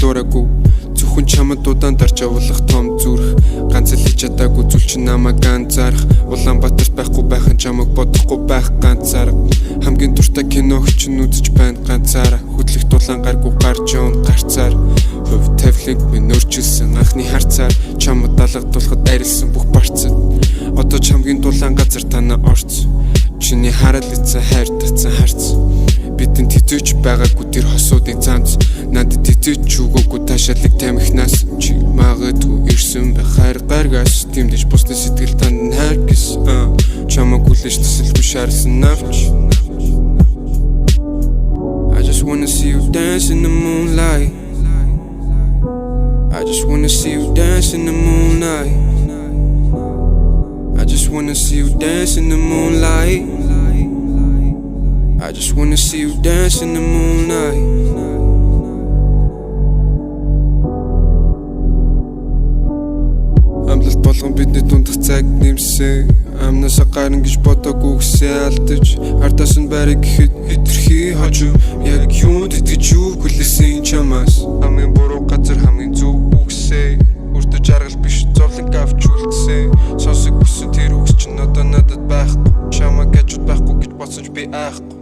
дураагүй зөвхөн чамд удаан дарж явуулах том зүрх ганц л хийж чадаагүй зүйл чи намайг ганцаарах Улаанбаатарт байхгүй байхын чамайг бодохгүй байх ганцаараа хамгийн дуртай киног чинь үзэж байна ганцаараа хөдлөх дулаан гаргүй гарч явна гарцаар хөв тавлинг минь өөрчилсөн анхны харцаар чамд далгадуулахад арилсан бүх барцад одоо ч хамгийн дулаан газар танаа орц чиний харал эцэн хайр татсан харц бидэнд хэзээч байгаагүй тэр хосуудын цаанц надад хэзээч өгөөгүй таашаалыг тамхинаас чи магадгүй ирсэн байх хайр гаргаас тэмдэж бусны сэтгэл танд хайр гэс чамаг хүлээж төсөлгүй шаарсан навч I just wanna see you dance in the moonlight I just wanna see you dance in the moonlight I just wanna see you dance in the moonlight I just wanna see you dance in the moonlight Амлалт болгон бидний дундах цаг нэмсэн Амнасаа гарна гэж бодоогүй гэсээ алдаж Ардаас нь байрыг гэхэд хэтэрхий хожив Яг юунд итгэж юу хүлээсэн чамаас Хамгийн буруу газар хамгийн зөв үгсээ Үрдэж аргал биш зовлон авч үлдсэн Сонсог хүссэн тэр үгс чинь одоо надад байхгүй Чамаг гажууд байхгүй гэж бодсонч би айхгүй